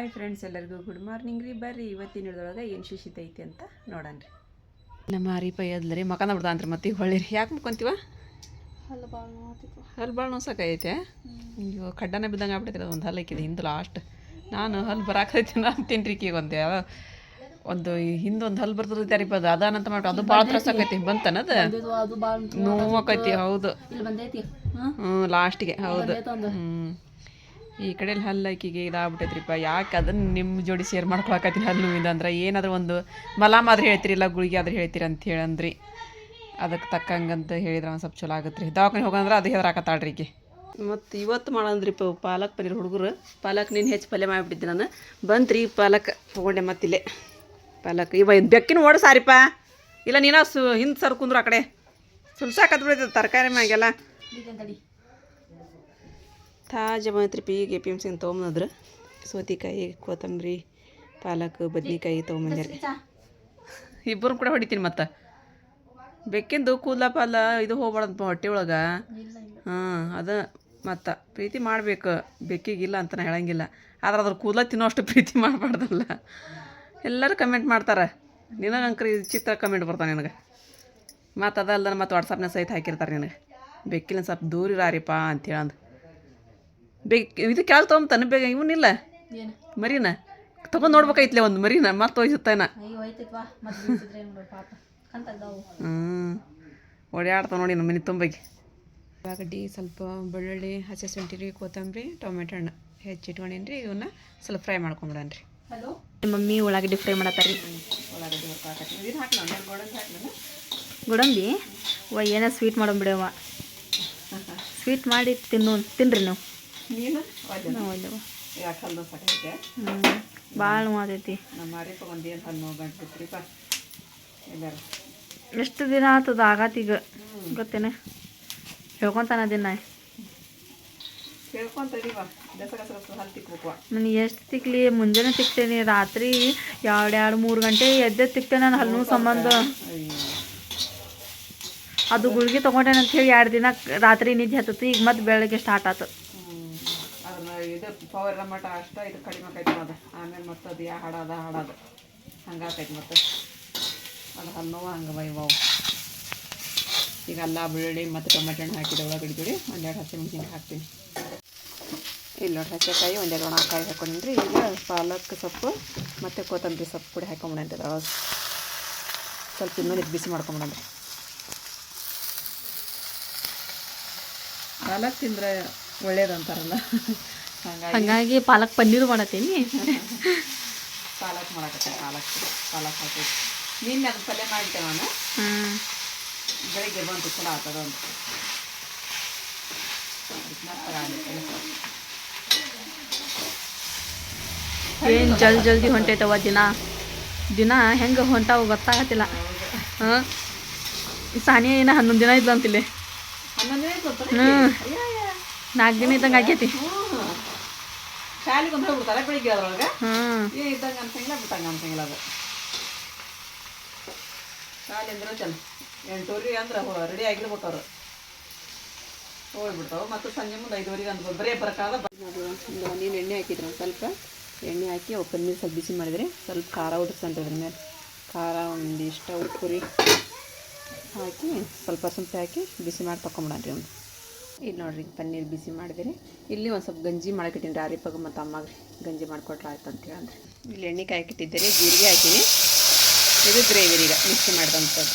Hi friends, ಎಲ್ಲರಿಗೂ good morning ರೀ. ಬರ್ರಿ ಇವತ್ತಿನ ಹಿಡ್ದೊಳಗೆ ಏನು ಶಿಶಿತ ಐತಿ ಅಂತ ನೋಡೋಣ ರೀ. ನಮ್ಮ ಹರಿಪ ಎದ್ಲರಿ ಮಕಂದ ಬಿಡ್ದಾನ್ರಿ. ಮತ್ತೆ ಈಗ ಹೊಳ್ಳಿರಿ ಯಾಕೆ ಮುಕ್ಕೊಂತೀವ? ಹಲ್ಲು ಭಾಳ ನೋಸಕೈತೆ. ಇವಾಗ ಕಡ್ಡನ ಬಿದ್ದಂಗೆ ಆಗ್ಬಿಟ್ಟೈತಿ. ಒಂದು ಹಲ್ಲು ಹಾಕಿದೆ ಹಿಂದೆ ಲಾಸ್ಟ್. ನಾನು ಹಲ್ಲು ಬರಾಕೈತಿ ಅಂತೀನಿ ರೀ. ಈಗ ಒಂದು ಹಿಂದೊಂದು ಹಲ್ಲು ಬರ್ತದೈತೆ ಅದು ಅದಾನಂತ ಮಾಡಿ ಅದು ಭಾಳ ತ್ರಾಸ ಆಕೈತಿ. ಬಂತನದು ನೋವಾಕೈತಿ. ಹೌದು, ಲಾಸ್ಟಿಗೆ. ಹೌದು. ಈ ಕಡೆಯಲ್ಲಿ ಹಲ್ಲು ಹಾಕಿಗೆ ಇದಾಗ್ಬಿಟ್ಟೈತ್ರಿಪ್ಪ. ಯಾಕೆ ಅದನ್ನು ನಿಮ್ಮ ಜೋಡಿ ಶೇರ್ ಮಾಡ್ಕೊಳಕತ್ತೀನಿ. ಹಲ್ಲು ಇದಂದ್ರೆ ಏನಾದರೂ ಒಂದು ಮಲಾಮ್ ಆದ್ರೆ ಹೇಳ್ತೀರಿ, ಇಲ್ಲ ಗುಳಿಗೆ ಆದ್ರೆ ಹೇಳ್ತೀರಿ ಅಂತ ಹೇಳಂದ್ರಿ. ಅದಕ್ಕೆ ತಕ್ಕಂಗಂತ ಹೇಳಿದ್ರೆ ಒಂದು ಸ್ವಲ್ಪ ಚಲೋ ಆಗುತ್ತೆ ರೀ. ದವಾಖಾನೆ ಹೋಗಂದ್ರೆ ಅದು ಹೆದರಾಕತ್ತಾಳ್ರಿ ಈಕೆ. ಮತ್ತು ಇವತ್ತು ಮಾಡಂದ್ರಿಪ್ಪ ಪಾಲಕ್ ಪನ್ನೀರ್. ಹುಡುಗರು ಪಾಲಕ್ ನೀನು ಹೆಚ್ಚು ಪಲ್ಯ ಮಾಡಿಬಿಟ್ಟಿದ್ದೆ. ನಾನು ಬಂತ್ರಿ ಪಾಲಕ್ ತೊಗೊಂಡೆ. ಮತ್ತಿಲ್ಲೇ ಪಾಲಕ್ ಇವ ಬೆಕ್ಕಿನ ಓಡ ಸಾರಿಪ್ಪ. ಇಲ್ಲ ನೀನು ಹಿಂದೆ ಸರ್ ಕುಂದ್ರು ಆ ಕಡೆ ಸುಲ್ಸಾಕತ್ ಬಿಡ್ತೈತೆ ತರಕಾರಿ ಮ್ಯಾಗೆಲ್ಲ. ತಾಜಾ ಬಂತ್ರಿ. ಈಗ ಎ ಪಿ ಎಮ್ ಸಿಂಗ್ ತೊಗೊಂಬಂದ್ರೆ ಸೌತೆಕಾಯಿ, ಕೊತ್ತಂಬರಿ, ಪಾಲಕ್, ಬದ್ನಿಕಾಯಿ ತೊಗೊಂಬಂದ್ರಿ. ಇಬ್ಬರು ಕೂಡ ಹೊಡಿತೀನಿ. ಮತ್ತು ಬೆಕ್ಕಿಂದು ಕೂದಲ ಪಾಲ ಇದು ಹೋಗ್ಬಾರ್ದು ಹೊಟ್ಟೆ ಒಳಗೆ. ಅದು ಮತ್ತು ಪ್ರೀತಿ ಮಾಡಬೇಕು. ಬೆಕ್ಕಿಗಿಲ್ಲ ಅಂತ ನಾ ಹೇಳಂಗಿಲ್ಲ. ಆದ್ರೆ ಅದ್ರ ಕೂದಲ ತಿನ್ನೋ ಅಷ್ಟು ಪ್ರೀತಿ ಮಾಡಬಾರ್ದಲ್ಲ. ಎಲ್ಲರೂ ಕಮೆಂಟ್ ಮಾಡ್ತಾರೆ. ನಿನಗಂಕ್ರಿ ಚಿತ್ರ ಕಮೆಂಟ್ ಬರ್ತಾನೆ ನಿನಗೆ. ಮತ್ತು ಅದಲ್ದ ಮತ್ತು ವಾಟ್ಸಪ್ನ ಸಹಿತ ಹಾಕಿರ್ತಾರೆ ನಿನಗೆ. ಬೆಕ್ಕಿನ ಸ್ವಲ್ಪ ದೂರ ಇರಾರಿಪ್ಪ ಅಂತೇಳಂದು. ಇದು ಕೆಳಗೆ ತೊಗೊಂತಾನೆ ಬೇಗ. ಇವನಿಲ್ಲ ಮರಿನ ತೊಗೊಂಡು ನೋಡ್ಬೇಕೈತ್ಲೆ ಒಂದು ಮರಿನ. ಮತ್ತೆ ಒಯ್ಸುತ್ತಾನ. ಓಡಾಡ್ತಾವ ನೋಡಿ ನಮ್ಮ ಮನೆ ತುಂಬಗೆ. ಉಳ್ಳಾಗಡ್ಡಿ, ಸ್ವಲ್ಪ ಬೆಳ್ಳುಳ್ಳಿ, ಹಸಿ ಶುಂಠಿ, ಕೊತ್ತಂಬರಿ, ಟೊಮೆಟೊ ಹಣ್ಣು ಹೆಚ್ಚಿಟ್ಕೊಂಡೇನಿ ರೀ. ಇವನ್ನ ಸ್ವಲ್ಪ ಫ್ರೈ ಮಾಡ್ಕೊಂಬಿಡೋಣ ರೀ. ಮಮ್ಮಿ ಉಳ್ಳಾಗಡ್ಡಿ ಫ್ರೈ ಮಾಡತ್ತಾರ. ಉಳ್ಳಾಗಡ್ಡಿ ಇದು ಹಾಕ್ಲ ಗೋಡಂಬಿ ಹಾಕ್ಲ. ಗೋಡಂಬಿ ಏನೋ ಸ್ವೀಟ್ ಮಾಡೋ ಬಿಡವ. ಸ್ವೀಟ್ ಮಾಡಿ ತಿನ್ನಿರಿ ನೀವು. ನೀನು ಯಾಕಲ್ದು ಸಾಕೈತೆ. ಭಾಳ ನೋವಾದೈತಿ. ನಮ್ಮ ಮಾರಿಪ ಒಂದೇನು ಹಲ್ಲು ನೋವು ಗಂಟ್ಬಿಟ್ರಿಪ್ಪ. ಎಲ್ಲಾರು ಎಷ್ಟು ದಿನ ಆತದ ಆಗತ್ತೀಗ ಗೊತ್ತೇನೆ. ಹೇಳ್ಕೊತಾನ ದಿನ ಹೇಳ್ಕೊಂತದೀವ. ಹಲ್ಲು ತಿಕ್ಬೇಕು. ನನಗೆ ಎಷ್ಟು ತಿಕ್ಲಿ, ಮುಂಜಾನೆ ತಿಕ್ತೇನೆ, ರಾತ್ರಿ 2-3 ಗಂಟೆ ಎದ್ದೆ ತಿಕ್ತೇನೆ ನಾನು ಹಲ್ಲು ಸಂಬಂಧ. ಅದು ಗುಳಿಗೆ ತೊಗೊಂಡೇನೆ ಅಂತ ಹೇಳಿ 2 ದಿನ ರಾತ್ರಿ ನಿದ್ದೆ ಹತ್ತತ್ತು. ಈಗ ಮತ್ತೆ ಬೆಳಗ್ಗೆ ಸ್ಟಾರ್ಟ್ ಆತು. ಅದನ್ನ ಇದು ಪವರ್ ಮಟ್ಟ ಅಷ್ಟ ಇದು ಕಡಿಮೆ ಆಕೈತಿ. ಅದು ಆಮೇಲೆ ಮತ್ತೆ ಅದು ಹಾಡೋದು ಹಂಗಾಕೈತಿ. ಮತ್ತು ಅದು ಹಲ್ಲು ನೋವು ಹಂಗೆ ಬೈವಾವು. ಈಗ ಅಲ್ಲ ಬೆಳ್ಳುಳ್ಳಿ ಮತ್ತು ಟೊಮೆಟೊ ಹಣ್ಣು ಹಾಕಿದೆ. ಉಳ್ಳಾಗಡ್ಡಿ ಜೋಡಿ 1-2 ಹಸಿಮೆಣಸಿನ್ಕಾಯಿ ಹಾಕ್ತೀನಿ. ಇಲ್ಲಿ ನೋಡಿ ಹಸಿಕಾಯಿ 1-2 ಒಣಕಾಯಿ ಹಾಕೊಂಡಿನ್ರಿ. ಈಗ ಪಾಲಕ್ ಸೊಪ್ಪು ಮತ್ತು ಕೊತ್ತಂಬರಿ ಸೊಪ್ಪು ಕೂಡ ಹಾಕೊಂಬಿಡಂತ. ಸ್ವಲ್ಪ ಇನ್ನೊಂದು ಬಿಸಿ ಮಾಡ್ಕೊಂಬಿಡಂದ್ರಿ. ಪಾಲಕ್ ತಿಂದರೆ ಒಳ್ಳೇದು ಅಂತಾರಲ್ಲ, ಹಾಗಾಗಿ ಪಾಲಕ್ ಪನ್ನೀರು ಮಾಡತ್ತೀನಿ. ಪಾಲಕ್ ಮಾಡಕತ್ತೆ. ಪಾಲಕ್ ಹಾಕಿ ನಿನ್ನೆ ಅದು ಪಲ್ಯ ಮಾಡಿದ್ದೆ ನಾನು. ಬೆಳಿಗ್ಗೆ ಬಂತು ಚಲೋ ಆಗ್ತದ ಅಂತ. ಏನು ಜಲ್ದಿ ಹೊಂಟೈತವ ದಿನ ಹೆಂಗೆ ಹೊಂಟಾವ ಗೊತ್ತಾಗತ್ತಿಲ್ಲ. ಸಾನಿಯ ಏನೋ 11 ದಿನ ಇದ್ಲು ಅಂತಿಲ್ಲ. 4 ದಿನ ಇದ್ದಂಗೆ ಆಗೈತಿ. ಶಾಲೆಗೆ ಒಂದು ಹೋಗ್ಬಿಡ್ತಾರೆ ಬೆಳಿಗ್ಗೆ. ಅದ್ರೊಳಗೆ ಇದ್ದಂಗೆ ಅನ್ಸಂಗಿಲ್ಲ, ಬಿಟ್ಟಂಗೆ ಅನ್ಸಂಗಿಲ್ಲ. ಅದು ಶಾಲೆ ಅಂದ್ರೆ ಚಲ 8:00 ಅಂದ್ರೆ ರೆಡಿ ಆಗಿರ್ಬೇಕು. ಅವ್ರು ಹೋಗ್ಬಿಡ್ತಾವೆ. ಮತ್ತು ಸಂಜೆ ಮುಂದೆ 5:00 ಅಂದ್ರೆ ಬರೇ ಬರೋಕ್ಕಾಗ. ನೀನು ಎಣ್ಣೆ ಹಾಕಿದ್ರಿ. ಒಂದು ಸ್ವಲ್ಪ ಎಣ್ಣೆ ಹಾಕಿ ಅವು ಪನ್ನೀರು ಸ್ವಲ್ಪ ಬಿಸಿ ಮಾಡಿದ್ರಿ. ಸ್ವಲ್ಪ ಖಾರ ಉಡಿಸ್ಕೊಂತಿದ್ರಿ ಮೇಲೆ. ಖಾರ ಒಂದಿಷ್ಟ ಉಪ್ಪುರಿ ಹಾಕಿ ಸ್ವಲ್ಪ ಹಾಕಿ ಬಿಸಿ ಮಾಡಿ ತಗೊಂಬಿಡಣ್ರಿ. ಒಂದು ಇಲ್ಲಿ ನೋಡ್ರಿ ಪನ್ನೀರು ಬಿಸಿ ಮಾಡಿದಿರಿ. ಇಲ್ಲಿ ಒಂದು ಸ್ವಲ್ಪ ಗಂಜಿ ಮಾಡಕ್ಕಿಟ್ಟಿನಿ ರೀ. ಆರಿಪಾಗ ಮತ್ತು ಅಮ್ಮಗೆ ಗಂಜಿ ಮಾಡಿಕೊಟ್ರೆ ಆಯ್ತು ಅಂತ ಹೇಳಂದ್ರಿ. ಇಲ್ಲಿ ಎಣ್ಣೆ ಕಾಯ್ಕಿಟ್ಟಿದ್ದೀರಿ. ಜೀರಿಗೆ ಹಾಕಿನಿ. ಇದು ಗ್ರೇವಿ ಈಗ ಮಿಕ್ಸ್ ಮಾಡಿದಂಥದ್ದು.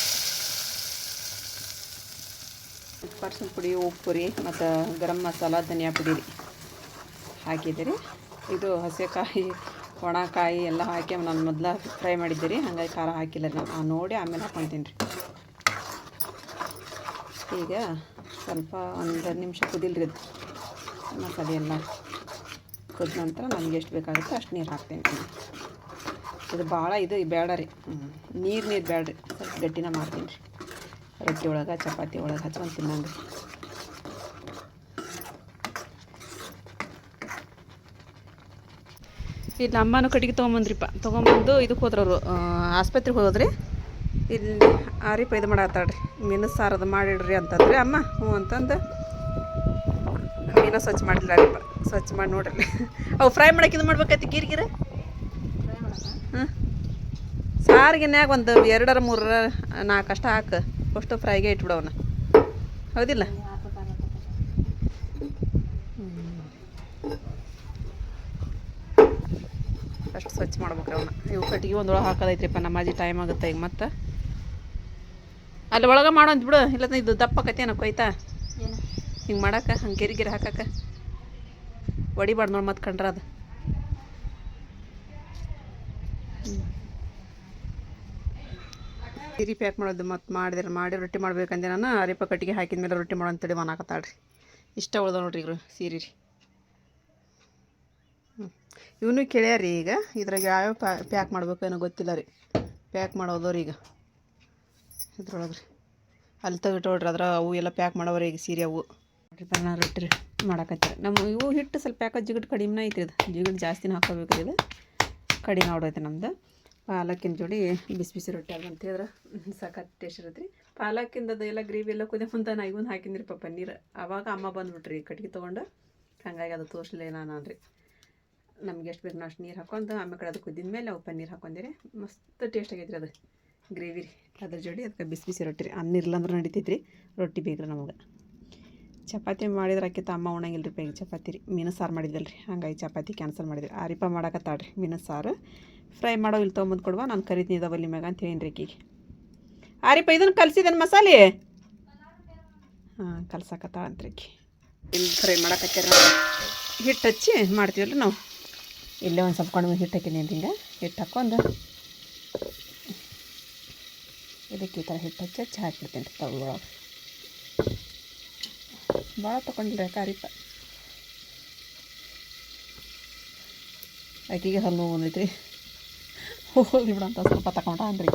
ಪರ್ಸನ್ ಪುಡಿ, ಉಪ್ಪು ರೀ ಮತ್ತು ಗರಂ ಮಸಾಲ, ಧನಿಯಾ ಪುಡಿ ರೀ ಹಾಕಿದ್ದೀರಿ. ಇದು ಹಸಿಕಾಯಿ, ಒಣಕಾಯಿ ಎಲ್ಲ ಹಾಕಿ ನಾನು ಮೊದಲು ಫ್ರೈ ಮಾಡಿದ್ದೀರಿ. ಹಾಗಾಗಿ ಖಾರ ಹಾಕಿಲ್ಲ ರೀ. ನಾನು ನೋಡಿ ಆಮೇಲೆ ಹಾಕ್ಕೊತೀನಿ ರೀ. ಈಗ ಸ್ವಲ್ಪ 1 ನಿಮಿಷ ಕುದಿಲ್ರಿ. ಅದು ಮಸಾಲೆ ಎಲ್ಲ ಕುದ ನಂತರ ನನಗೆ ಎಷ್ಟು ಬೇಕಾಗುತ್ತೆ ಅಷ್ಟು ನೀರು ಹಾಕ್ತೀನಿ. ಇದು ಭಾಳ ಇದು ಬೇಡ ರೀ. ನೀರು ಬೇಡ್ರಿ. ಸ್ವಲ್ಪ ಗಟ್ಟಿನ ಮಾಡ್ತೀನಿ ರೀ. ರೊಟ್ಟಿ ಒಳಗೆ, ಚಪಾತಿ ಒಳಗೆ ಹಚ್ಕೊಂಡು ತಿನ್ನಂಗೆ. ಇಲ್ಲಿ ಅಮ್ಮನೂ ಕಟ್ಟಿಗೆ ತೊಗೊಂಬಂದು ಇದಕ್ಕೆ ಹೋದ್ರವರು ಆಸ್ಪತ್ರೆಗೆ ಹೋದ್ರಿ. ಇಲ್ಲಿ ಆರಿಪ ಇದು ಮಾಡತ್ತಾಳ್ರಿ. ಮೀನು ಸಾರದು ಮಾಡಿಡ್ರಿ ಅಂತಂದ್ರಿ ಅಮ್ಮ. ಹ್ಞೂ ಅಂತಂದು ಮೀನು ಸ್ವಚ್ಛ ಮಾಡಿಲ್ಲ ರೀ. ಸ್ವಚ್ಛ ಮಾಡಿ ನೋಡ್ರಿ ಅವು ಫ್ರೈ ಮಾಡಕ್ಕೆ ಇದು ಮಾಡ್ಬೇಕೈತಿ ಗೀರ್ಗಿರ ಹಾಂ ಸಾರಿಗೆನ್ಯಾಗ ಒಂದು 2 3 4 ಅಷ್ಟು ಹಾಕು ಅಷ್ಟು ಫ್ರೈಗೆ ಇಟ್ಬಿಡವನ್ನ ಹೌದಿಲ್ಲ ಅಷ್ಟು ಸ್ವಚ್ಛ ಮಾಡ್ಬೇಕ್ರಿ ಅವನ್ನ ಇವು ಕಟ್ಟಿಗೆ ಒಂದೊಳಗೆ ಹಾಕೋದೈತ್ರಿಪ್ಪ ನಮ್ಮಾಜಿ ಟೈಮ್ ಆಗುತ್ತೆ ಈಗ ಮತ್ತೆ ಅಲ್ಲಿ ಒಳಗೆ ಮಾಡೋಂತ ಬಿಡು ಇಲ್ಲ ಇದು ದಪ್ಪಕತ್ತೇನ ಕೊಯ್ತಾ ಹಿಂಗೆ ಮಾಡಕ್ಕೆ ಹಂಗೆ ಗಿರಿ ಹಾಕಕ್ಕೆ ಹೊಡಿಬಾರ್ದು ನೋಡಿ ಮತ್ತೆ ಕಂಡ್ರೆ ಅದು ಸೀರೆ ಪ್ಯಾಕ್ ಮಾಡೋದು ಮತ್ತು ಮಾಡಿ ರೊಟ್ಟಿ ಮಾಡ್ಬೇಕಂದೆ ನಾನು ಅರಿಪ ಕಟ್ಟಿಗೆ ಹಾಕಿದ ಮೇಲೆ ರೊಟ್ಟಿ ಮಾಡೋ ಅಂತೇಳಿ ಮನಾಕತ್ತಾಳ್ರಿ ಇಷ್ಟ ಉಳ್ದ ನೋಡ್ರಿ ಈಗ ಸೀರೆ ರೀ ಇವನು ಕೇಳ್ಯಾರಿ ಈಗ ಇದ್ರಾಗ ಯಾವ್ಯಾವ ಪ್ಯಾಕ್ ಮಾಡ್ಬೇಕು ಏನೋ ಗೊತ್ತಿಲ್ಲ ರೀ ಪ್ಯಾಕ್ ಮಾಡೋದವ್ರಿ ಈಗ ಇದ್ರೊಳಗೆ ರೀ ಅಲ್ಲಿ ತೆಗಿಟ್ಟೋಡ್ರಿ ಅದ್ರ ಅವು ಎಲ್ಲ ಪ್ಯಾಕ್ ಮಾಡೋವ್ರಿ ಈಗ ಸೀರೆ ಅವು ನಾನು ರೊಟ್ಟಿ ಮಾಡಾಕತ್ತೀರ ನಮ್ಮ ಇವು ಹಿಟ್ಟು ಸ್ವಲ್ಪ ಯಾಕೆ ಜಿಗಟ್ ಕಡಿಮೆ ಐತಿ ಇದು ಜಿಗಟ್ ಜಾಸ್ತಿನ ಹಾಕೋಬೇಕು ಇದು ಕಡಿಮೆ ನೋಡೈತೆ ನಮ್ದು ಪಾಲಕ್ಕಿನ ಜೋಡಿ ಬಿಸಿ ಬಿಸಿ ರೊಟ್ಟಿ ಅಂತ ಹೇಳಿದ್ರೆ ಸಖತ್ ಟೇಸ್ಟ್ ಇರುತ್ತೆ ರೀ ಪಾಲಕ್ಕಿಂದ ಎಲ್ಲ ಗ್ರೇವಿ ಎಲ್ಲ ಕುದಿ ಮುಂದೆ ನಾ ಇವನು ಹಾಕಿದ್ರಿಪ್ಪ ಪನ್ನೀರ್ ಆವಾಗ ಅಮ್ಮ ಬಂದುಬಿಟ್ರಿ ಕಟ್ಗೆ ತೊಗೊಂಡು ಹಾಗಾಗಿ ಅದು ತೋರಿಸ್ಲಿಲ್ಲ ನಾನು ರೀ ನಮ್ಗೆ ಎಷ್ಟು ಬೇಕು ಅಷ್ಟು ನೀರು ಹಾಕೊಂಡು ಆಮೇಲೆ ಕಡೆ ಅದು ಕುದ್ದಿದ ಮೇಲೆ ಅವು ಪನ್ನೀರ್ ಹಾಕೊಂಡಿರಿ ಮಸ್ತ್ ಟೇಸ್ಟ್ ಆಗೈತೆ ರೀ ಅದು ಗ್ರೇವಿ ರೀ ಅದ್ರ ಜೋಡಿ ಅದಕ್ಕೆ ಬಿಸಿ ಬಿಸಿ ರೊಟ್ಟಿ ರೀ ಅನ್ನ ಇರ್ಲಂದ್ರೆ ನಡಿತೈತೆ ರೀ ರೊಟ್ಟಿ ಬೇಕ್ರಿ ನಮಗೆ ಚಪಾತಿ ಮಾಡಿದ್ರೆ ಆಕಿತ್ತು ಅಮ್ಮ ಉಣಂಗಿಲ್ಲ ರೀ ಈಗ ಚಪಾತಿ ರೀ ಮೀನು ಸಾರು ಮಾಡಿದ್ದಲ್ಲ ರೀ ಹಂಗಾಗಿ ಚಪಾತಿ ಕ್ಯಾನ್ಸಲ್ ಮಾಡಿದ್ರಿ ಆರಿಪ ಮಾಡಕತ್ತಾಳ್ರಿ ಮೀನು ಸಾರು ಫ್ರೈ ಮಾಡೋ ಇಲ್ಲಿ ತೊಗೊಂಬಂದು ಕೊಡುವ ನಾನು ಕರಿತೀನಿ ಇದಾವಲ್ಲಿ ಮ್ಯಾಗ ಅಂತ ಹೇಳಿನ್ರಿ ಆಕಿಗೆ ಆರಿಪ ಇದನ್ನು ಕಲಿಸಿದೇನು ಮಸಾಲೆ ಹಾಂ ಕಲ್ಸಕತ್ತಾಳಂತ್ರಿ ಆಕಿ ಇಲ್ಲಿ ಫ್ರೈ ಮಾಡಕತ್ತೀರ ಹಿಟ್ಟು ಹಚ್ಚಿ ಮಾಡ್ತೀವಲ್ಲ ನಾವು ಇಲ್ಲೇ ಒಂದು ಸ್ವಲ್ಪ ಕಡಿಮೆ ಹಿಟ್ಟು ಹಾಕಿದ್ದೀನಿ ಹಿಂಗೆ ಹಿಟ್ಟು ಹಾಕೊಂಡು ಇದಕ್ಕೆ ಈ ಥರ ಹಿಟ್ಟು ಹಚ್ಚಿ ಹಾಕ್ಬಿಡ್ತೀನಿ ರೀ ತವ ಒಳಗೆ ಭಾಳ ತೊಗೊಂಡಿಲ್ಲ ಕಾರಿಪ ಆಕಿಗೆ ಹಲ್ಲು ಬಂದೈತಿ ರೀ ಹೋಗಿ ಬಿಡಂತ ಸ್ವಲ್ಪ ತಗೊಂಡ ಅಂದ್ರಿ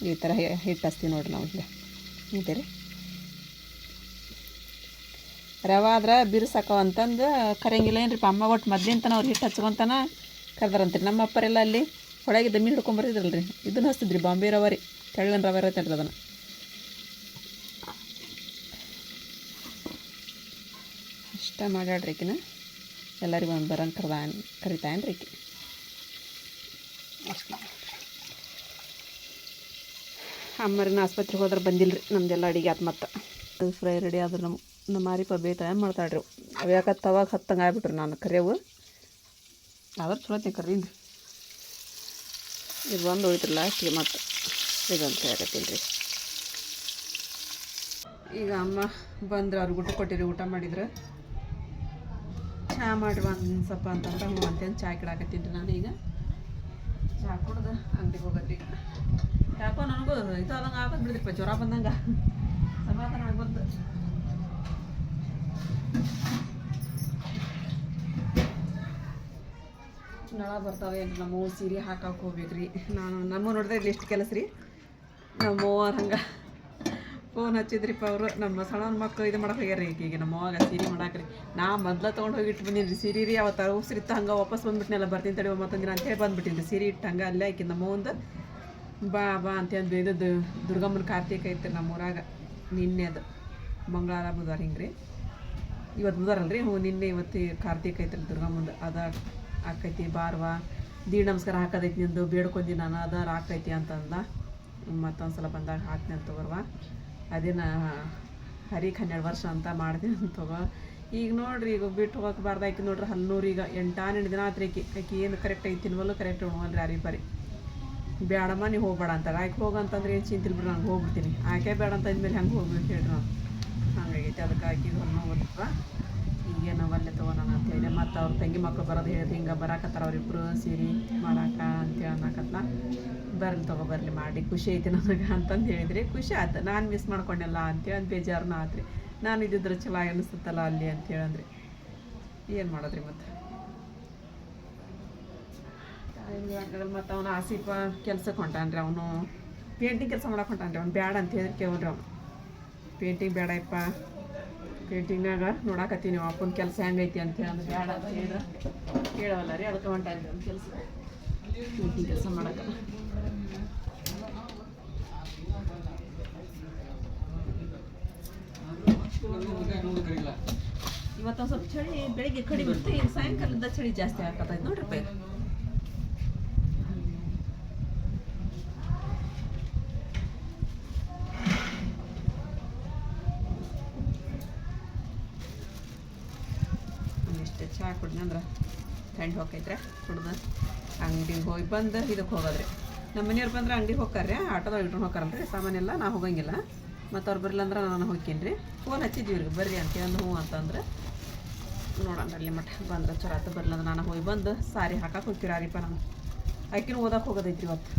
ಈ ಥರ ಹಿಟ್ಟು ಹಚ್ತೀವಿ ನೋಡ್ರಿ ನಾವು ಇಲ್ಲೇ ಇದೆ ರೀ ರವೆ ಆದ್ರೆ ಬಿರ್ಸಾಕೋ ಅಂತಂದು ಕರೆಯಂಗಿಲ್ಲ ಏನ್ರಿ ಅಮ್ಮ ಒಟ್ಟು ಮೊದ್ಲಿಂತನ ಅವ್ರು ಹಿಟ್ಟು ಹಚ್ಕೊಂತಾನ ಕರ್ದಾರಂತೀರಿ ನಮ್ಮ ಅಪ್ಪರೆಲ್ಲ ಅಲ್ಲಿ ಹೊಳಗಿದ್ದ ಮೀನು ಹಿಡ್ಕೊಂಬರಿದ್ರಲ್ಲ ರೀ ಇದನ್ನು ಹಚ್ತಿದ್ರಿ ಬಾಂಬೆ ರವೆ ರೀ ತೆಳ್ಳನ ರವೆ ಇರತ್ತಲ್ರಿ ಅದನ್ನು ಇಷ್ಟ ಮಾಡ್ಯಾಡ್ರಿ ಆಕಿನ ಎಲ್ಲರಿಗೂ ಒಂದು ಬರಂಗೆ ಕರಿತಾಯನ್ರಿ ಆಕಿ ಅಷ್ಟು ಅಮ್ಮರಿನ ಆಸ್ಪತ್ರೆಗೆ ಹೋದ್ರೆ ಬಂದಿಲ್ಲ ರೀ ನಮ್ದೆಲ್ಲ ಅಡುಗೆ ಆತು ಮತ್ತು ಅದು ಫ್ರೈ ರೆಡಿ ಆದ್ರೆ ನಮ್ಮ ಮಾರಿಪ ಬೇತ ಏನು ಮಾಡ್ತಾಳ್ರಿ ಅವು ಯಾಕೆ ತವಾಗ ಹತ್ತಂಗೆ ಆಗ್ಬಿಟ್ರಿ ನಾನು ಕರಿಯವು ಆದ್ರೆ ಚಲೋ ಕರೀನಿ ರೀ ಇದು ಒಂದು ಉಳಿತ್ರಿ ಲಾಸ್ಟಿಗೆ ಮತ್ತು ಇದಂತ ಹೇಳಕತ್ತೀನಿ ರೀ ಈಗ ಅಮ್ಮ ಬಂದ್ರೆ ಅವ್ರಿಗೆ ಊಟ ಕೊಟ್ಟಿರಿ ಊಟ ಮಾಡಿದ್ರೆ ಚಹಾ ಮಾಡಿ ಒಂದು ಸ್ವಲ್ಪ ಅಂತಂದ್ರೆ ಹ್ಞೂ ಅಂತೇನು ಚಹಾ ಕಿಡಾಕತ್ತೀನಿ ರೀ ನಾನು ಈಗ ಚಹಾ ಕುಡ್ದು ಅಂಗಡಿಗೆ ಹೋಗೋದ್ರಿ ಈಗ ಯಾಕೋ ನನಗೂ ಇದು ಆದಂಗೆ ಆಗೋದು ಬಿಡಿದ್ರಿಪ್ಪ ಜ್ವರ ಬಂದಂಗೆ ಸಮಾಧಾನ ಆಗ್ಬಂದು ನಳ ಬರ್ತಾವೆ ಏನು ನಮ್ಮವ್ವ ಸೀರೆ ಹಾಕಕ್ಕೆ ಹೋಗ್ಬೇಕ್ರಿ ನಮ್ಮ ನೋಡಿದ್ರೆ ಇಲ್ಲಿ ಎಷ್ಟು ಕೆಲಸ ರೀ ನಮ್ಮವ್ವ ಹಂಗೆ ಫೋನ್ ಹಚ್ಚಿದ್ರಿಪ್ಪ ಅವರು ನಮ್ಮ ಸಣ್ಣ ಮಕ್ಕಳು ಇದು ಮಾಡಕ್ಕೆ ಹೋಗ್ಯಾರ ಈಗ ನಮ್ಮವ್ವಾಗ ಸೀರೆ ಮಾಡಾಕ್ರಿ ನಾ ಮೊದ್ಲು ತೊಗೊಂಡು ಹೋಗಿ ಇಟ್ಟು ಬಂದೀನಿ ರೀ ಸೀರೆ ರೀ ಅವತ್ತು ಉಸಿರಿತ್ತು ಹಂಗೆ ವಾಪಸ್ ಬಂದುಬಿಟ್ನೆಲ್ಲ ಬರ್ತೀನಿ ತಡೆಯುವ ಮತ್ತೊಂದಿನ ಅಂತೇಳಿ ಬಂದುಬಿಟ್ಟಿನಿ ರೀ ಸೀರೆ ಇಟ್ಟು ಹಂಗೆ ಅಲ್ಲೇ ಆಕಿ ನಮ್ಮವ್ವಂದು ಬಾ ಅಂತಂದು ಇದು ದುರ್ಗಮ್ಮನ ಕಾರ್ತಿಕ ಐತೆ ನಮ್ಮೂರಾಗ ನಿನ್ನೆ ಅದು ಮಂಗಳವಾರ ಬುಧವಾರ ಹಿಂಗೆ ರೀ ಇವತ್ತು ಬುಧವಾರ ಅಲ್ರಿ ಹ್ಞೂ ನಿನ್ನೆ ಇವತ್ತು ಕಾರ್ತಿಕ ಐತ್ರಿ ದುರ್ಗಮ್ಮಂದು ಅದು ಆಕೈತಿ ಬಾರ್ವಾ ದೀಡ್ ನಮಸ್ಕಾರ ಹಾಕೋದೈತಿ ನಿಂದು ಬೇಡ್ಕೊಂಡಿ ನಾನು ಅದಾರ ಹಾಕೈತಿ ಅಂತಂದ ಮತ್ತೊಂದು ಸಲ ಬಂದಾಗ ಹಾಕ್ತೀನಿ ಅಂತ ತಗೋರ್ವ ಅದೇನ ಹರಿಗೆ 12 ವರ್ಷ ಅಂತ ಮಾಡ್ತೀನಿ ಅಂತ ತಗೋ ಈಗ ನೋಡ್ರಿ ಈಗ ಬಿಟ್ಟು ಹೋಗಕ್ಕೆ ಬಾರ್ದಾಕಿ ನೋಡ್ರಿ ಹಲ್ಲೂರು ಈಗ 8 ದಿನ ಆತ್ರಿ ಆಕಿ ಏನು ಕರೆಕ್ಟಾಗಿ ತಿನ್ವಲ್ಲು ಕರೆಕ್ಟ್ ಉಣ್ವಲ್ರಿ ಯಾರಿಗೆ ಬರೀ ಬೇಡಮ್ಮ ನೀವು ಹೋಗ್ಬೇಡ ಅಂತಾರೆ ಆಕೆ ಹೋಗಂತಂದ್ರೆ ಏನು ಚಿಂತಿಲ್ ಬಿಡ್ರಿ ನಂಗೆ ಹೋಗ್ಬಿಡ್ತೀನಿ ಆಕೆ ಬೇಡ ಅಂತ ಅಂದ್ಮೇಲೆ ಹೆಂಗೆ ಹೋಗ್ಬೇಕು ಹೇಳ್ರಿ ನಾವು ಹಂಗಾಗೈತಿ ಅದಕ್ಕೆ ಆಕಿ ಹೊನ್ನ ಹೋಗ್ಲಿಪ್ಪ ಈಗೇನು ಅಲ್ಲೇ ತೊಗೊಳೋಣ ಅಂತೇಳಿ ಮತ್ತು ಅವ್ರ ತಂಗಿ ಮಕ್ಕಳು ಬರೋದು ಹೇಳಿದ್ರೆ ಹಿಂಗೆ ಬರಾಕತ್ತಾರ ಅವ್ರಿಬ್ರು ಸೀರೆ ಮಾಡಾಕ ಅಂತೇಳಿ ಅನ್ನಕತ್ಲ ಬರ್ಲಿ ಬರ್ಲಿ ಮಾಡಿ ಖುಷಿ ಐತಿ ನನಗೆ ಅಂತಂದು ಹೇಳಿದ್ರಿ ಖುಷಿ ಆಯ್ತು ನಾನು ಮಿಸ್ ಮಾಡ್ಕೊಂಡೆಲ್ಲ ಅಂತೇಳಿ ಬೇಜಾರನ್ನ ಆತ್ರಿ ನಾನು ಇದ್ದಿದ್ರೆ ಚಲೋ ಅನಿಸುತ್ತಲ್ಲ ಅಲ್ಲಿ ಅಂತೇಳಂದ್ರಿ ಏನು ಮಾಡೋದ್ರಿ ಮತ್ತು ಮತ್ತು ಅವನು ಆಸಿಫ ಕೆಲ್ಸಕ್ಕೆ ಹೊಂಟಾನ್ರಿ ಅವನು ಪೇಂಟಿಂಗ್ ಕೆಲಸ ಮಾಡಕ್ಕೆ ಹೊಂಟಾನ್ರಿ ಅವ್ನು ಬೇಡ ಅಂತ ಹೇಳಿದ್ರೆ ಕೇಳ್ರಿ ಅವನು ಪೇಂಟಿಂಗ್ ಬೇಡ ಯಪ್ಪ ಪೇಂಟಿಂಗ್ನಾಗ ನೋಡಾಕತ್ತೀನಿ ನೀವು ಅಪ್ಪನ ಕೆಲಸ ಹೆಂಗೈತಿ ಅಂತ ಹೇಳಿದ್ರೆ ಬೇಡ ಅಂತ ಹೇಳಿದ್ರೆ ಕೇಳವಲ್ಲ ರೀ ಅದಕ್ಕೆ ಹೊಂಟಾನ್ರಿ ಅವ್ನ ಕೆಲಸ ಪೇಂಟಿಂಗ್ ಕೆಲಸ ಮಾಡಕ್ಕೆ ಇವತ್ತೊಂದು ಸ್ವಲ್ಪ ಚಳಿ ಬೆಳಿಗ್ಗೆ ಕಡಿಮೆ ಇರುತ್ತೆ, ಈಗ ಸಾಯಂಕಾಲದ ಚಳಿ ಜಾಸ್ತಿ ಆಗ್ತೈತೆ ನೋಡ್ರಿಪ್ಪ ಈಗ. ಇಷ್ಟು ಚಹಾ ಕುಡ್ದು ಅಂದ್ರೆ ಥಂಡಿ ಹೋಗೈತ್ರೆ ಕುಡ್ದು ಅಂಗಡಿಗೆ ಹೋಗಿ ಬಂದು ಇದಕ್ಕೆ ಹೋಗೋದ್ರಿ. ನಮ್ಮ ಮನೆಯವ್ರು ಬಂದ್ರೆ ಅಂಗಡಿಗೆ ಹೋಗ್ತಾರೆ, ಆಟೋದಾಗ ಇಟ್ಕೊಂಡು ಹೋಗ್ತಾರಲ್ರಿ, ಸಾಮಾನೆಲ್ಲ ನಾ ಹೋಗಂಗಿಲ್ಲ. ಮತ್ತು ಅವ್ರು ಬರಲಿಲ್ಲ ಅಂದ್ರೆ ನಾನು ಹೋಗ್ತೀನಿ ರೀ. ಫೋನ್ ಹಚ್ಚಿದ್ವಿ ಇವ್ರಿಗೆ ಬರ್ರಿ ಅಂತೇಳಿ ಹ್ಞೂ ಅಂತಂದ್ರೆ ನೋಡೋಣ ಅಲ್ಲಿ ಮಟ್ಟ ಬಂದ್ರೆ ಚಲೋ ಆಯ್ತು. ಬರಲಿಲ್ಲ ಅಂದ್ರೆ ನಾನು ಹೋಗಿ ಬಂದು ಸಾರಿ ಹಾಕಕ್ಕೆ ಹೋಗ್ತಿರಾರಿಪ್ಪ. ನಮ್ಮ ಆಕಿನೂ ಓದಕ್ಕೆ ಹೋಗೋದೈತ್ರಿ ಇವತ್ತು,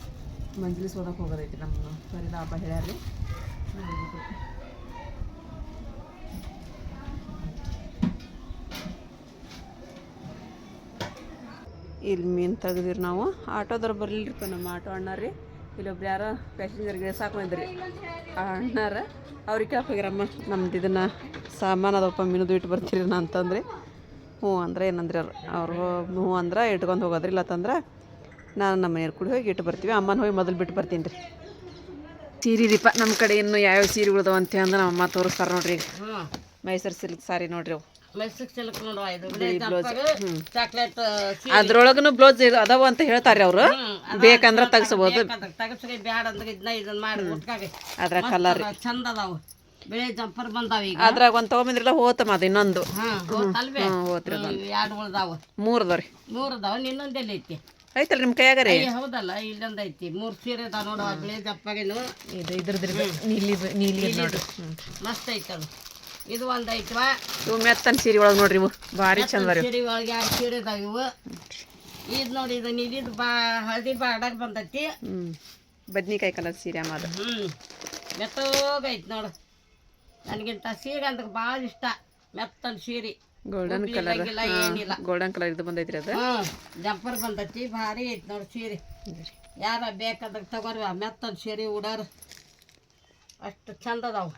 ಮಂಜ್ಲಿಸ್ ಓದಕ್ಕೆ ಹೋಗೋದೈತಿ ನಮ್ಮ ಸರಿದ ಹಬ್ಬ ಹೇಳ್ಯಾರ್ರಿ. ಇಲ್ಲಿ ಮೀನು ತೆಗ್ದಿರಿ ನಾವು. ಆಟೋದವ್ರು ಬರಲಿಲ್ಲರಿಪ್ಪ ನಮ್ಮ ಆಟೋ ಅಣ್ಣಾರಿ. ಇಲ್ಲೊಬ್ರು ಯಾರೋ ಪ್ಯಾಸೆಂಜರ್ಗೆ ಸಾಕೊಂಡ್ರಿ ಅಣ್ಣಾರ, ಅವ್ರಿಗೆ ಕೇಳಕ್ಕೆ ಹೋಗ್ಯಾರಮ್ಮ ನಮ್ದು ಇದನ್ನು ಸಾಮಾನು ಅದಪ್ಪ ಮೀನುದು ಇಟ್ಟು ಬರ್ತೀರಿ ನಾ ಅಂತಂದ್ರಿ. ಹ್ಞೂ ಅಂದ್ರೆ ಏನಂದ್ರಿ ಅವರು ಹ್ಞೂ ಅಂದ್ರೆ ಇಟ್ಕೊಂಡು ಹೋಗೋದ್ರಿ, ಇಲ್ಲತ್ತಂದ್ರೆ ನಾನು ನಮ್ಮ ಮನೆಯವ್ರು ಕೂಡ ಹೋಗಿ ಇಟ್ಟು ಬರ್ತೀವಿ. ಅಮ್ಮನ ಹೋಗಿ ಮೊದಲು ಬಿಟ್ಟು ಬರ್ತೀನಿ ರೀ. ಸೀರೆ ರೀಪ ನಮ್ಮ ಕಡೆ ಇನ್ನು ಯಾವ್ಯಾವ ಸೀರೆ ಉಳ್ದವ ಅಂತ ಅಂದ್ರೆ ನಮ್ಮ ಅಮ್ಮ ತೋರಿಸ್ತಾರೆ ನೋಡ್ರಿ. ಈಗ ಮೈಸೂರು ಸಿಲ್ಕ್ ಸಾರಿ ನೋಡ್ರಿ ಅವು ಅದ್ರೊಳಗನು ಬ್ಲೌಸ್ ಅದಾವ ಅಂತ ಹೇಳ್ತಾರೆ ಅವರು, ಬೇಕಂದ್ರೆ ತೆಗಿಸ್ಬೋದು. ಅದ್ರ ಕಲರ್ ಚಂದ ಅದಾವ, ಬೆಳೆ ಜಂಪರ್ ಬಂದಾವ. ಈಗ ಅದ್ರಾಗ ಒಂದು ತೊಗೊಂಬಂದ್ರಲ್ಲ ಹೋತಮ್ಮ ಅದು ಇನ್ನೊಂದು ಹೋತ್ರಿ, 2 ಉಳ್ದಾವ, 3 ಅದಾವ ರೀ. 3 ಅದಾವ, ಇನ್ನೊಂದೆಲ್ಲ ಐತಿ ಐತಲ್ರಿ ನಿಮ್ಮ ಕೈಯಾಗ ರೀ? ಹೌದಲ್ಲ, ಇಲ್ಲೊಂದು ಐತಿ 3 ಸೀರೆ ಅದಾವ ನೋಡುವ, ಬೆಳೆ ಜಂಪಾಗೇನು ಇದು ಇದ್ರದ್ರಿ ನೀಲಿ ನೀಲಿ ನೋಡ್ರಿ, ಮಸ್ತ್ ಐತದ. ಇದು ಒಂದು ಐತವ, ಇವು ಮೆತ್ತನ ಸೀರೆ ಒಳಗೆ ನೋಡ್ರಿ, ಇವು ಭಾರಿ ಚಂದ ರೀ. ಸೀರೆ ಒಳಗೆ 2 ಸೀರೆ ಇದಾವ ಇವು. ಇದು ನೋಡಿ, ಇದು ನೀಲಿದು ಹಳದಿ ಬಾರ್ಡರ್ ಬಂದೈತಿ. ಬದ್ನಿಕಾಯಿ ಕಲರ್ ಸೀರೆ ಅಮ್ಮ ಅದು. ಮೆತ್ತೋಗೈತಿ ನೋಡು. ನನಗಿಂತ ಸೀರೆ ಅಂದ್ರೆ ಭಾಳ ಇಷ್ಟ, ಮೆತ್ತನ ಸೀರೆ. ಗೋಲ್ಡನ್ ಕಲರ್, ಏನಿಲ್ಲ, ಗೋಲ್ಡನ್ ಕಲರ್ ಇದು ಬಂದೈತ್ರಿ ಅದು. ಜಂಪರ್ ಬಂದೈತಿ, ಭಾರಿ ಐತಿ ನೋಡಿ ಸೀರೆ. ಯಾರ ಬೇಕಾದ್ರೆ ತಗೋರಿ, ಮೆತ್ತನ ಸೀರೆ ಉಡೋರು ಅಷ್ಟು ಚಂದ ಅದಾವ.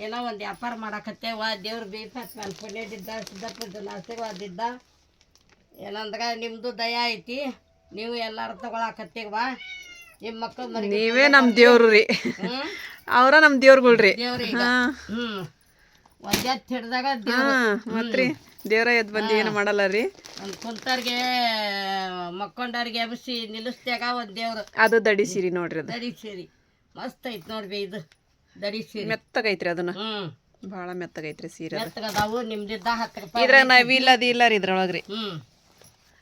ಏನೋ ಒಂದು ವ್ಯಾಪಾರ ಮಾಡಕತ್ತೇವ, ದೇವ್ರು ಬೇಪತ್ ನಾನು ಪುಣ್ಯದಿದ್ದ ಸಿದ್ದಪ್ಪದ ಆಶೀರ್ವಾದಿದ್ದ. ಏನಂದ್ರೆ ನಿಮ್ಮದು ದಯ ಐತಿ, ನೀವು ಎಲ್ಲರೂ ತಗೊಳಕತ್ತೀವ. ನಿಮ್ಮ ಮಕ್ಕಳು ಮರಿ ನೀವೇ ನಮ್ಮ ದೇವ್ರು ರೀ, ಅವರ ನಮ್ಮ ದೇವ್ರುಗಳ್ರಿ. ದೇವ್ರಿಗೆ ಒಂದ್ ಎತ್ತು ಹಿಡ್ದಾಗ ಮತ್ರಿ ದೇವ್ರ ಎದ್ದು ಬಂದು ಏನು ಮಾಡಲ್ಲ ರೀ. ಒಂದು ಕುಂತರ್ಗೆ ಮಕ್ಕೊಂಡವ್ರಿಗೆ ಎಬ್ಸಿ ನಿಲ್ಲಿಸ್ದಾಗ ಒಂದು ದೇವ್ರು. ಅದು ದಡಿ ಸೀರೆ ನೋಡ್ರಿ, ಅದು ದಡಿ ಸೀರೆ ಮಸ್ತ್ ಐತಿ ನೋಡ್ರಿ. ಇದು ದಡಿ ಸೀರೆ ಮೆತ್ತಗೈತ್ರಿ, ಅದನ್ನ ಭಾಳ ಮೆತ್ತಗೈತ್ರಿ ಸೀರೆ. ಮೆತ್ತಗದಾವು. ನಿಮ್ದಿದ್ದ 10 ರೂಪಾಯಿ ಇದ್ರಾಗ ನವಿಲ್ ಅದು ಇಲ್ಲ ರೀ ಇದ್ರೊಳಗ್ರಿ.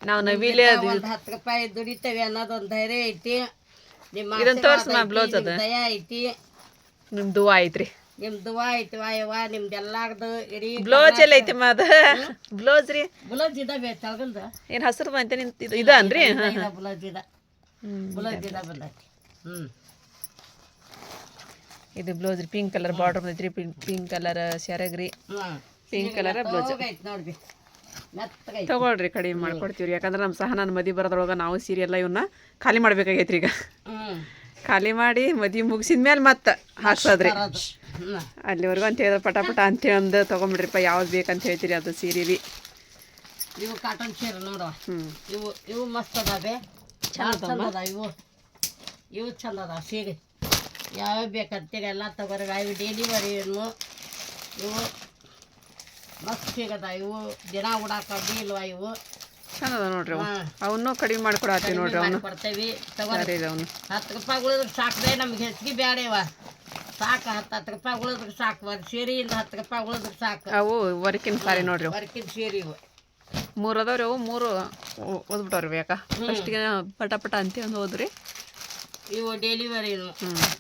ನಾವು ನವಿಲೆ ಅದು ಒಂದು 10 ರೂಪಾಯಿ ದುಡಿತೇವೆ ಅನ್ನೋದೊಂದು ಧೈರ್ಯ ಐತಿ. ನಿಮ್ಮ ಇದನ್ನ ತೋರ್ಸಮ್ಮ ಬ್ಲೌಸ್ ಅದ. ದಯ ಐತಿ, ನಿಮ್ದು ಐತ್ರಿ, ನಿಮ್ದು ಐತಿ ವಾಯವ್ವ. ನಿಮ್ದೆಲ್ಲಾರ್ದು ಇಡೀ ಬ್ಲೌಸ್ ಎಲ್ಲ ಐತಿ ಅಮ್ಮ ಅದು. ಬ್ಲೌಸ್ ರೀ ಬ್ಲೌಸ್ ಇದಾವೆ ತಳಗಲ್ದ ಏನು ಹಸಿರು ಅಂತ ನಿಂತು ಇದನ್ರಿ. ಬ್ಲೌಸ್ ಇದ, ಬ್ಲೌಸ್ ಇದ ಬಂದೈತಿ. ಇದು ಬ್ಲೌಸ್ ರೀ, ಪಿಂಕ್ ಕಲರ್ ಬಾರ್ಡರ್ ಬಂದೈತ್ರಿ, ಪಿಂಕ್ ಕಲರ್ ಸೆರಗ್ರಿ, ಪಿಂಕ್ ಕಲರ್ ಬ್ಲೌಸ್ ನೋಡ್ರಿ. ಮೆತ್ತಗೈತಿ, ತಗೊಳ್ರಿ, ಕಡಿಮೆ ಮಾಡ್ಕೊಡ್ತೀವಿ ರೀ. ಯಾಕಂದ್ರೆ ನಮ್ಮ ಸಹ ನನ್ನ ಮದುವೆ ಬರೋದ್ರೊಳಗೆ ನಾವು ಸೀರೆ ಎಲ್ಲ ಇವನ್ನ ಖಾಲಿ ಮಾಡ್ಬೇಕಾಗೈತ್ರಿ. ಈಗ ಖಾಲಿ ಮಾಡಿ ಮದುವೆ ಮುಗಿಸಿದ ಮೇಲೆ ಮತ್ತೆ ಹಾಕ್ಸೋದ್ರಿ. ಅಲ್ಲಿವರೆಗೂ ಅಂತ ಹೇಳಿದ್ರೆ ಪಟ ಅಂತೇಳಿ ಒಂದು ತೊಗೊಂಬಿಡ್ರಿಪ್ಪ, ಯಾವ್ದು ಬೇಕಂತ ಹೇಳ್ತೀರಿ ಅದು ಸೀರೆ ರೀ. ಇವು ಕಾಟನ್ ಸೀರೆ ನೋಡುವ, ಇವು ಮಸ್ತ್ ಅದಾವೆ, ಚಂದ ಅದ. ಇವು ಚಂದ ಅದಾವ ಸೀರೆ. ಯಾವ ಬೇಕಂತೀರಿ ಎಲ್ಲ ತಗೋರಿ. ಇವು ಡೆಲಿವರಿನು, ಇವು ಮಸ್ತ್ ಸಿಗದ. ಇವು ದಿನ ಉಡಾಕ ಅಡ್ಡಿ ಇಲ್ವಾ, ಇವು ಚಂದ ಅದ ನೋಡ್ರಿ. ಅವನು ಕಡಿಮೆ ಮಾಡ್ಕೊಡತ್ತೀವಿ ನೋಡ್ರಿ, ಅವನು ಕೊಡ್ತೇವಿ ತಗೋರಿ. ಅವನು 10 ರೂಪಾಯಿ ಉಳಿದ್ರೆ ಸಾಕ್ರೆ ನಮ್ಗೆ ಹೆಚ್ಚಿಗೆ ಬೇಡವ, ಸಾಕು. 10 ರೂಪಾಯಿ ಉಳಿದ್ರೆ ಸಾಕು. ಒಂದು ಸೀರೆಯಿಂದ 10 ರೂಪಾಯಿ ಉಳಿದ್ರೆ ಸಾಕು. ಅವು ವರ್ಕಿನ ಸಾರಿ ನೋಡ್ರಿ, ವರ್ಕಿನ ಸೀರೆ ಇವು 3 ಅದಾವ್ರಿ. ಅವು 3 ಓದ್ಬಿಟ್ಟವ್ರಿ. ಯಾಕ ಫಸ್ಟಿಗೆ ಪಟ ಅಂತ ಒಂದು ಹೋದ್ರಿ. ಇವು ಡೆಲಿವರಿ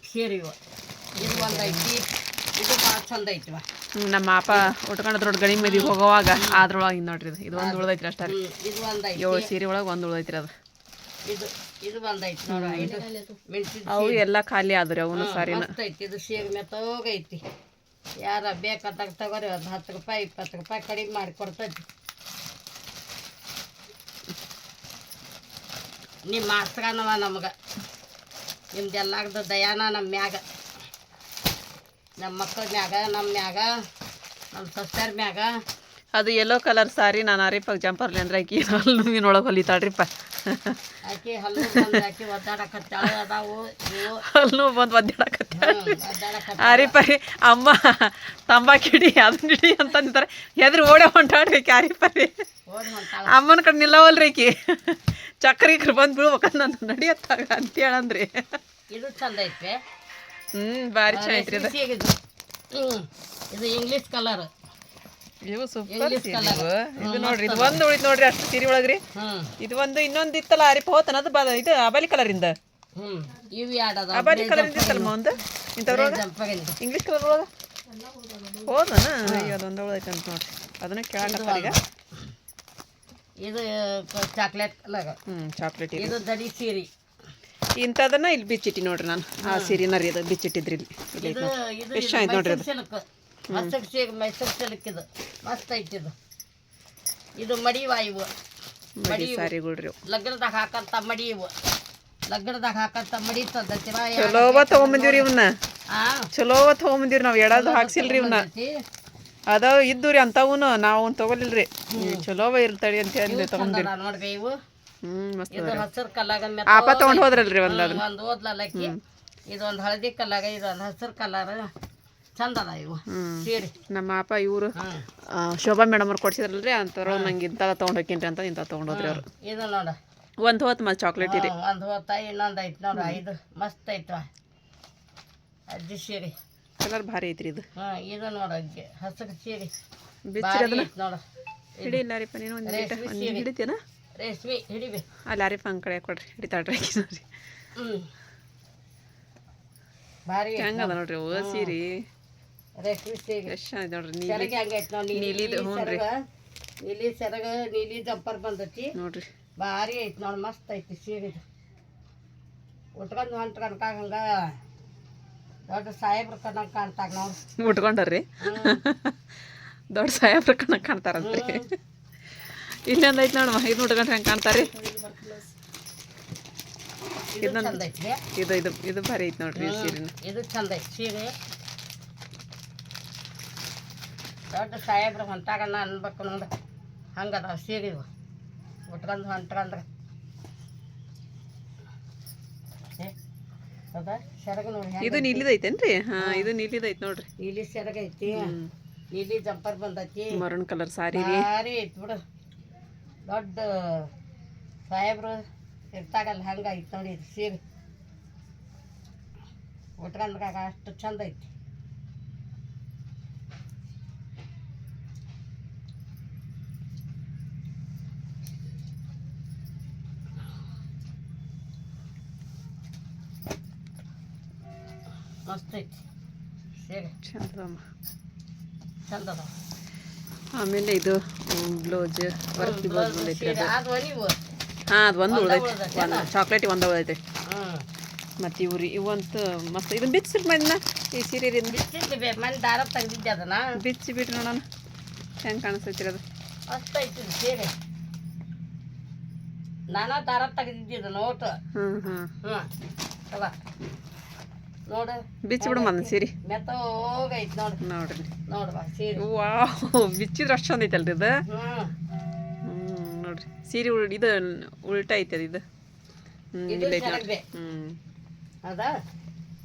ಸೀರೆ ಇವು. ಇದು ಒಂದು ಐತಿ, ಇದು ಭಾಳ ಚಂದ ಐತಿವ. ನಮ್ಮ ಅಪ್ಪ ಉಟ್ಕೊಂಡ್ರ ಗಣಿ ಮದಿಗೆ ಹೋಗೋವಾಗ ಅದ್ರೊಳಗೆ ನೋಡ್ರಿ, ಇದು ಒಂದು ಉಳ್ದೈತ್ರಿ ಅಷ್ಟೇ. ಇದು ಒಂದು ಐತಿ, 7 ಸೀರೆ ಒಳಗೆ ಒಂದು ಉಳ್ದೈತ್ರಿ ಅದು. ಇದು ಒಂದು ಐತಿ ನೋಡ. ಇದು ಮೆಣಸಿನ ಅವು ಎಲ್ಲ ಖಾಲಿ ಆದ್ರಿ, ಅವನು ಸಾರಿನ ಮಸ್ತ್ ಐತಿ. ಇದು ಸೀರೆ ಮೆತ್ತೋಗೈತಿ. ಯಾರ ಬೇಕಾದಾಗ ತಗೋರಿ. ಒಂದು 10 ರೂಪಾಯಿ 20 ರೂಪಾಯಿ ಕಡಿಮೆ ಮಾಡಿ ಕೊಡ್ತೈತಿ. ನಿಮ್ಮ ಆಸ್ತ್ರನವ ನಮ್ಗೆ, ನಿಮ್ದೆಲ್ಲಾರ್ದು ದಯಾನ ನಮ್ಮ ಮ್ಯಾಗ, ನಮ್ಮ ಮಕ್ಕಳ ಮ್ಯಾಗ, ನಮ್ಮ ಮ್ಯಾಗ, ನಮ್ಮ ಸಸ್ಯರ ಮ್ಯಾಗ. ಅದು ಯೆಲ್ಲೋ ಕಲರ್ ಸಾರಿ ನಾನು ಆರಿಪಾಗ ಜಂಪರ್ಲಿ ಅಂದ್ರೆ ಆಕಿ ಮೀನೊಳಗೆ ಹೊಲಿತಾಳ್ರಿಪ್ಪ. ಆಕಿ ಹಲ್ಲು ಬಂದು ಆಕಿ ಒದ್ದಾಡಕತ್ತಾಳ ಅದಾವು ಇವು ಅಲ್ಲೂ ಬಂದು ಒದ್ದಾಡಕತ್ತ ಒದ್ದಾಡಕತ್ತ ಆರಿಪರಿ ಅಮ್ಮ ತಂಬಾಕಿಡಿ ಅದನ್ನ ಹಿಡಿ ಅಂತ ಅಂತಾರೆ ಎದುರು ಓಡೇ ಹೊಂಟಾಡ್ರಿ ಆರಿಪರಿ ಓಡಿ ಹೊಂಟಾಳ ಅಮ್ಮನ ಕಡೆ ನಿಲ್ಲವಲ್ರಿ ಆಕಿ ಚಕ್ರಿ ಬಂದು ಬೀಳ್ಬೇಕಂತ ನಾನು ನಡಿಯತ್ತಾಗ ಅಂತ ಹೇಳಂದ್ರಿ ಇದು ಚಂದ ಐತೆ ಭಾರಿ ಚೆನ್ನಾಗೈತ್ರಿ ಇದು ಇದು ಇದು ಇಂಗ್ಲೀಷ್ ಕಲರ್ ಇವು ಸೂಪರ್ ಇಂಗ್ಲೀಷ್ ಕಲರ್ ಇದು ನೋಡ್ರಿ ಇದು ಒಂದು ಉಳಿತು ನೋಡ್ರಿ ಅಷ್ಟು ಸೀರೆ ಒಳಗ್ರಿ ಇದು ಒಂದು ಇನ್ನೊಂದು ಇತ್ತಲ್ಲ ಆರಿಪ ಹೋತನ ಅದು ಇದು ಅಬಲಿ ಕಲರಿಂದ ಇವು ಯಾಡದ ಅಬಲಿ ಕಲರಿಂದ ಇತ್ತಲ್ಲ ಒಂದು ಇಂಥವ್ರೊಳಗೆ ಇಂಗ್ಲೀಷ್ ಕಲರ್ ಒಳಗೆ ಹೋದನ ಅಯ್ಯೋ ಅದೊಂದು ಉಳ್ದೈತೆ ಅಂತ ನೋಡ್ರಿ ಅದನ್ನ ಕೇಳಕತ್ತಾರ ಈಗ ಇದು ಚಾಕ್ಲೇಟ್ ಕಲರ್ ಚಾಕ್ಲೇಟ್ ಇದು ದಡಿ ಸೀರೆ ಇಂಥದನ್ನ ಇಲ್ಲಿ ಬಿಚ್ಚಿಟ್ಟಿ ನೋಡ್ರಿ ನಾನು ಆ ಸೀರೆನ ರೀ ಅದು ಬಿಚ್ಚಿಟ್ಟಿದ್ರಿ ಇಲ್ಲಿ ಇದು ಇದು ಎಷ್ಟು ಆಯ್ತು ನೋಡ್ರಿ ಅದು ಸಿಲ್ಕ್ ಮೈಸೂರು ಸಿಲ್ಕ್ ಇದು ಮಸ್ತ್ ಐತಿ ಇದು ಮಡಿವ ಇವು ಮಡಿ ಸಾರಿಗಳ್ರಿ ಲಗ್ನದಾಗ ಹಾಕಂತ ಮಡಿ ಇವು ಲಗ್ನದಾಗ ಹಾಕಂತ ಮಡಿ ತಂದೈತಿ ಚಲೋವ ತಗೊಂಬಂದಿವ್ರಿ ಇವನ್ನ ಚಲೋವ ತಗೊಂಬಂದಿವ್ರಿ ನಾವು ಎಡದು ಹಾಕ್ಸಿಲ್ರಿ ಇವನ್ನ ಅದಾವ ಇದ್ದು ರೀ ಅಂಥವನು ನಾವು ತಗೊಲಿಲ್ರಿ ಚಲೋವ ಇರ್ತಾಳಿ ಅಂತ ಹೇಳಿ ತಗೊಂಡಿರಿ ನೋಡ್ರಿ ಇವು ಮಸ್ತ್ ಇದು ಹಸಿರು ಕಲ್ಲಾಗ ಆಪ ತಗೊಂಡ್ ಹೋದ್ರಲ್ರಿ ಒಂದು ಒಂದು ಓದ್ಲಕ್ಕಿ ಇದೊಂದು ಹಳದಿ ಕಲ್ಲಾಗ ಇದೊಂದು ಹಸಿರು ಕಲರ್ ಚಂದ ಅದ ಇವು ಸೀರೆ ನಮ್ಮ ಅಪ್ಪ ಇವರು ಶೋಭಾ ಮೇಡಮ್ ಅವ್ರು ಕೊಡ್ಸಿದ್ರಲ್ರಿ ಅಂಥವ್ರು ನಂಗೆ ಇಂಥದ ತೊಗೊಂಡು ಹೋಗ್ತೀನಿ ಅಂತ ಇಂಥ ತೊಗೊಂಡೋದ್ರಿ ಅವ್ರು ಇದು ನೋಡ ಒಂದು ಹೊತ್ತು ಮತ್ತೆ ಚಾಕ್ಲೇಟ್ ಇದೆ ಒಂದು ಹೊತ್ತ ಇನ್ನೊಂದು ಐತಿ ನೋಡ್ರಿ ಇದು ಮಸ್ತ್ ಐತವ ಅಜ್ಜಿ ಸೀರೆ ಕಲರ್ ಭಾರಿ ಐತ್ರಿ ಇದು ಇದು ನೋಡ ಹಸಿರು ಸೀರೆ ಬಿಚ್ಚಿರಿ ಅದನ್ನ ನೋಡ ಹಿಡಿಯಿಲ್ಲ ರೀಪ ನೀನು ಒಂದು ಹಿಡಿತೀನ ರೇಷ್ಮೆ ಹಿಡಿಬಿ ಅಲ್ಲಿ ಆರಿಪ ಹಂಗೆ ಕಡೆ ಕೊಡ್ರಿ ಹಿಡಿತಾಳ್ರಿ ನೋಡ್ರಿ ಭಾರಿ ಹೆಂಗದ ನೋಡ್ರಿ ಓ ಸೀರೆ ರೇಷ್ಮೆ ಸೀರೆ ಎಷ್ಟು ಚೆನ್ನಾಗಿದೆ ನೋಡ್ರಿ ಸೆರಗ ಹಂಗೈತಿ ನೋಡಿ ನೀಲಿದು ಹ್ಞೂ ರೀ ನೀಲಿ ಸೆರಗ ನೀಲಿ ಜಂಪರ್ ಬಂದೈತಿ ನೋಡ್ರಿ ಭಾರಿ ಐತಿ ನೋಡಿ ಮಸ್ತ್ ಐತಿ ಸೀರೆದು ಉಟ್ಕೊಂಡು ಹೊಂಟ್ಕೊಂಡ್ಕ ಹಂಗ ದೊಡ್ಡ ಸಾಹೇಬ್ರ ಕಣ್ಣಂಗೆ ಕಾಣ್ತಾಗ ನೋಡಿ ಉಟ್ಕೊಂಡಾರ್ರಿ ದೊಡ್ಡ ಸಾಹೇಬ್ರ ಕಣ್ಣಗೆ ಕಾಣ್ತಾರಂತ್ರಿ ಇಲ್ಲೊಂದು ಐತಿ ನೋಡಮ್ಮ ಇದು ಉಟ್ಕೊಂಡ್ರೆ ಹೆಂಗೆ ಕಾಣ್ತಾರ್ರಿ ಇದು ಚಂದ ಐತಿ ಇದು ಇದು ಇದು ಭಾರಿ ಐತಿ ನೋಡ್ರಿ ಸೀರೆನ ಇದು ಚಂದ ಐತಿ ಸೀರೆ ದೊಡ್ಡ ಸಾಹೇಬ್ರ ಹೊಂಟಾಗಣ್ಣ ಅನ್ಬೇಕು ನೋಡ ಹಂಗದ ಸೀರೆ ಇವು ಉಟ್ಕೊಂಡು ಹೊಂಟ್ಕೊಂಡ್ರೆ ಹೌದಾ ಸೆರಗ ನೋಡಿ ಇದು ನೀಲಿದೈತೇನ್ರಿ ಹಾ ಇದು ನೀಲಿದೈತಿ ನೋಡ್ರಿ ನೀಲಿ ಸೆರಗ ಐತಿ ನೀಲಿ ಜಂಪರ್ ಬಂದೈತಿ ಮರೂನ್ ಕಲರ್ ಸಾರಿ ರೀ ಭಾರಿ ಐತಿ ಬಿಡು ದೊಡ್ಡ ಸಾಹೇಬ್ರು ಇರ್ತಾಗಲ್ಲ ಹಂಗ ಐತಿ ನೋಡಿ ಇದು ಸೀರೆ ಉಟ್ಕೊಂಡ್ರಾಗ ಅಷ್ಟು ಚಂದ ಐತಿ ಮಸ್ತ್ ಐತಿ ಸೀರೆ ಚಂದಮ್ಮ ಚಂದ ಅದ ಆಮೇಲೆ ಇದು ಬ್ಲೌಸ್ ವರ್ಕ್ ಬ್ಲೌಸ್ ಬಂದೈತ್ರಿ ಅದು ಅದು ನೀವು ಹಾಂ ಅದು ಒಂದು ಉಳ್ದೈತಿ ಒಂದು ಚಾಕ್ಲೇಟ್ ಒಂದು ಉಳ್ದೈತಿ ಹ್ಞೂ ಮತ್ತು ಇವ್ರಿ ಇವಂತೂ ಮಸ್ತ್ ಇದನ್ನ ಬಿಚ್ಚಿರಿ ಮಣ್ಣ ಈ ಸೀರೆದಿಂದ ಬಿಚ್ಚಿದ್ದೆ ಮನೆ ದಾರ ತೆಗ್ದಿದ್ದೆ ಅದನ್ನ ಬಿಚ್ಚಿ ಬಿಟ್ರಿ ನೋಡೋಣ ಹೆಂಗೆ ಕಾಣಿಸ್ತೈತಿ ಅದು ಮಸ್ತ್ ಐತಿ ಸೀರೆ ನಾನಾ ದಾರ ತೆಗ್ದಿದ್ದೆ ನೋಟು ಹ್ಞೂ ಹ್ಞೂ ಹ್ಞೂ ತಗ ನೋಡು ಬಿಚ್ಚಿ ಬಿಡು ಮನ ಸೀರೆ ಮೆತ್ತೋಗೈತಿ ನೋಡು ನೋಡ್ರಿ ನೋಡುವ ಸೀರೆ ವಾವ್ ಬಿಚ್ಚಿದ್ರೆ ಅಷ್ಟು ಚಂದ ಐತಲ್ರಿ ಇದು ಹ್ಞೂ ನೋಡ್ರಿ ಸೀರೆ ಇದು ಉಲ್ಟಾ ಐತಿ ಅದು ಇದು ಇದು ಇಲ್ಲ ಐತಿ ನೋಡ್ರಿ ಸೆರಗ್ಬೆ. ಹೌದಾ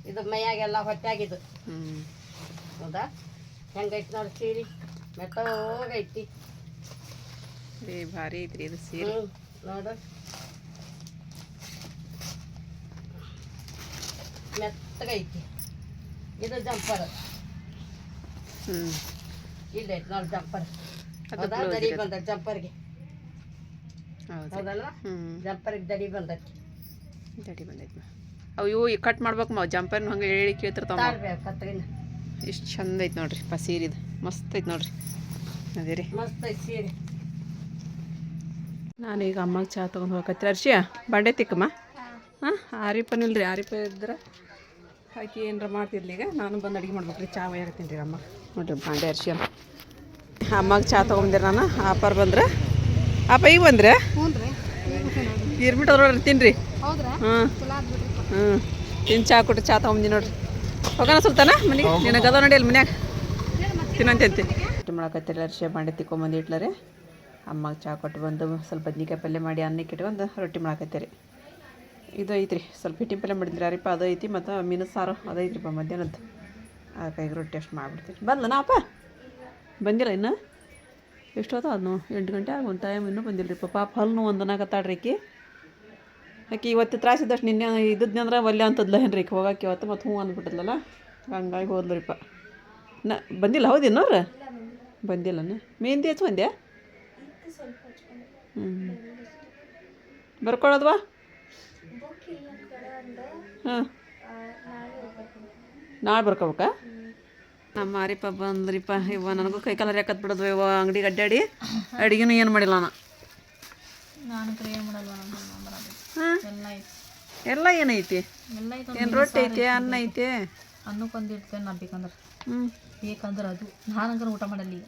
ಇದು ಮೈಯಾಗೆಲ್ಲ ಹೊಟ್ಟಾಗಿದ್ದು ಹೌದಾ ಹೆಂಗೈತಿ ನೋಡಿ ಸೀರೆ ಮೆತ್ತೋಗೈತಿ ಏ ಭಾರಿ ಐತ್ರಿ ಇದು ಸೀರೆ ನೋಡು ಮೆತ್ತಗೈತಿ ಇದು ಜಂಪರ್ ಇಲ್ಲ ಐತಿ ನೋಡಿ ಜಂಪರ್ ಹೌದಾ ದಡಿ ಬಂದೈತಿ ಜಂಪರ್ಗೆ ಹೌದು ಹೌದಲ್ಲ ಜಂಪರ್ಗೆ ದಡಿ ಬಂದೈತಿ ದಡಿ ಬಂದೈತಿ ಅವು ಇವು ಕಟ್ ಮಾಡ್ಬೇಕು ಮಾವು ಜಂಪರ್ನ ಹಂಗೆ ಹೇಳಿ ಕೇಳ್ತಿರ್ತಾವ ತಾಳ್ಬೇಕು ಕತ್ರಿನ ಇಷ್ಟು ಚಂದ ಐತಿ ನೋಡ್ರಿ ಸೀರಿದು ಮಸ್ತ್ ಐತಿ ನೋಡ್ರಿ ಅದೇ ರೀ ಮಸ್ತ್ ಐತಿ ಸೀರೆ ನಾನೀಗ ಅಮ್ಮಗೆ ಚಹಾ ತೊಗೊಂಡು ಹೋಗತ್ತೀರಿ ಅರ್ಶಿಯ ಬಾಂಡೆ ತಿಕ್ಕಮ್ಮ ಹಾಂ ಆರಿಪನಿಲ್ರಿ ಆರಿಪ ಇದ್ರೆ ಹಾಕಿ ಏನಾರ ಮಾಡ್ತಿರ್ಲಿ ಈಗ ನಾನು ಬಂದು ಅಡುಗೆ ಮಾಡ್ಬೇಕ್ರಿ ಚಹಾ ಒಯ್ಯಾಕತ್ತೀನಿ ರೀ ಅಮ್ಮ ನೋಡ್ರಿ ಬಾಂಡೆ ಅರ್ಶಿಯ ಅಮ್ಮಗೆ ಚಹಾ ತೊಗೊಂಡಿರಿ ನಾನು ಆಪರ್ ಬಂದ್ರೆ ಅಪ್ಪ ಈಗ ಬಂದ್ರೆ ಇರ್ಬಿಟ್ಟು ಅದ್ರೊಳಗೆ ತಿನ್ನಿರಿ ಹ್ಞೂ ಹ್ಞೂ ತಿನ್ನು ಚಹಾ ಕೊಟ್ಟು ಚಹಾ ತೊಗೊಂಬಂದಿ ನೋಡ್ರಿ ಹೋಗೋಣ ಸುಲ್ತಾನ ಮನೆಗೆ ನಿನಗೆ ಅದ ನೋಡಿ ಅಲ್ಲಿ ಮನ್ಯಾಗ ತಿನ್ನಂತೆ ಮಾಡಕತ್ತಿಲ್ಲ ಅರ್ಶಿಯ ಬಾಂಡೆ ತಿಕ್ಕೊಂಬಂದು ಇಟ್ಲರಿ ಅಮ್ಮಗೆ ಚಹಾ ಕೊಟ್ಟು ಬಂದು ಸ್ವಲ್ಪ ಬದ್ನಿಕಾಯಿ ಪಲ್ಯ ಮಾಡಿ ಅನ್ನಕ್ಕೆ ಇಟ್ಕೊಂಡು ರೊಟ್ಟಿ ಮಾಡಾಕತ್ತೀರಿ. ಇದು ಐತ್ರಿ, ಸ್ವಲ್ಪ ಹಿಟ್ಟಿನ ಪಲ್ಯ ಮಾಡಿದ್ರಿ ಯಾರಿಪ್ಪ, ಅದು ಐತಿ, ಮತ್ತು ಮೀನು ಸಾರು ಅದು ಐತ್ರಿಪ್ಪ ಮಧ್ಯಾಹ್ನದ್ದು. ಅದಕ್ಕಾಗಿ ರೊಟ್ಟಿ ಅಷ್ಟು ಮಾಡಿಬಿಡ್ತೀರಿ. ಬಂದನಾಪ್ಪ? ಬಂದಿಲ್ಲ ಇನ್ನು? ಎಷ್ಟೊತ್ತು ಅದನ್ನು 8 ಗಂಟೆ ಆಗೊಂದು ಟೈಮ್ ಇನ್ನೂ ಬಂದಿಲ್ಲ ರೀ. ಪಾಪ ಹಲ್ಲು ಒಂದನಾಗತ್ತಾಡ್ರಿ ಆಕೆ ಇವತ್ತು ತ್ರಾಸಿದ್ದಷ್ಟು ನಿನ್ನೆ ಇದ್ದದ್ನಂದ್ರೆ ಒಲ್ಲೆ ಅಂತದ್ಲ ಏನ್ರಿ ಹೋಗಕ್ಕೆ ಇವತ್ತು, ಮತ್ತು ಹ್ಞೂ ಅಂದ್ಬಿಟ್ಟದ್ಲಲ್ಲ, ಹಂಗಾಗಿ ಹೋದ್ಲರಿಪ್ಪ. ಬಂದಿಲ್ಲ ಹೌದೇನೋರು? ಬಂದಿಲ್ಲನ? ಮೆಹಂದಿ ಹಚ್ಚು ಬಂದ್ಯಾ? ಬರ್ಕೊಳ್ಳೋದ್ವಾ? ಹಾಂ, ನಾಳೆ ಬರ್ಕೋಬೇಕಾ? ನಮ್ಮ ಮಾರಿಪ್ಪ ಬಂದ್ರಿಪ್ಪ. ಇವ ನನಗೂ ಕೈ ಕಾಲ ಯಾಕತ್ ಬಿಡೋದು ಇವ ಅಂಗಡಿಗೆ ಅಡ್ಡಾಡಿ. ಅಡುಗೆನೂ ಏನು ಮಾಡಿಲ್ಲ ನಾನು ಏನು ಮಾಡಲ್ವ. ಹಾಂ, ಎಲ್ಲ ಏನೈತಿ? ಏನು ರೊಟ್ಟಿ ಐತೆ, ಅನ್ನ ಐತೆ, ಅನ್ನಕ್ಕೊಂದು ಇಡ್ತೇನೆ ನಾ ಬೇಕಂದ್ರೆ. ಬೇಕಂದ್ರೆ ಅದು ನಾನಂದ್ರೆ ಊಟ ಮಾಡಲ್ಲ ಈಗ.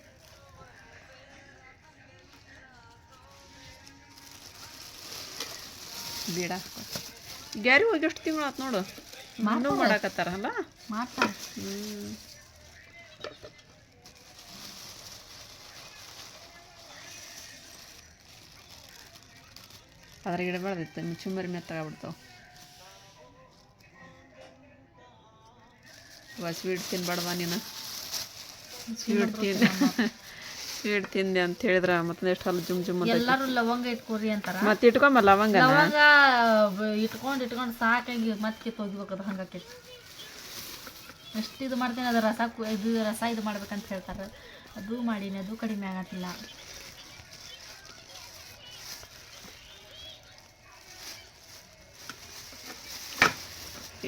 ಬೇಡ ಗ್ಯಾರಿ ಹೋಗಿ ಎಷ್ಟು ತಿಂಗಳು ಆತು ನೋಡು, ಇನ್ನೂ ಮಾಡಾಕತ್ತಾರಲ್ಲ ಮಾಡ್ತಾರೆ. ಅದ್ರ ಇಡಬಾರ್ದಿತ್ತು, ಚುಮ್ಮರಿ ಮೆತ್ತಗಾಗ್ಬಿಡ್ತಾವೆ. ಸ್ವೀಟ್ ತಿನ್ಬಾರ್ದವಾ ನೀನು? ಸ್ವೀಟ್ ತಿಂದೆ ಅಂತ ಹೇಳಿದ್ರೆ ಮತ್ತೆ ಎಷ್ಟು ಹಲ್ಲು ಜುಮ್ ಎಲ್ಲರೂ ಲವಂಗ ಇಟ್ಕೊರಿ ಅಂತಾರ. ಮತ್ತೆ ಇಟ್ಕೊಂಬ ಲವಂಗ ಇಟ್ಕೊಂಡು ಸಾಕಾಗಿ ಮತ್ತೆ ಕಿತ್ತು ಹೋಗಿಬೇಕದು. ಹಂಗಕ್ಕೆ ಎಷ್ಟು ಇದು ಮಾಡ್ತೀನಿ, ಅದು ರಸ ಇದು ಮಾಡ್ಬೇಕಂತ ಹೇಳ್ತಾರೆ. ಅದು ಮಾಡೀನಿ, ಅದು ಕಡಿಮೆ ಆಗತ್ತಿಲ್ಲ.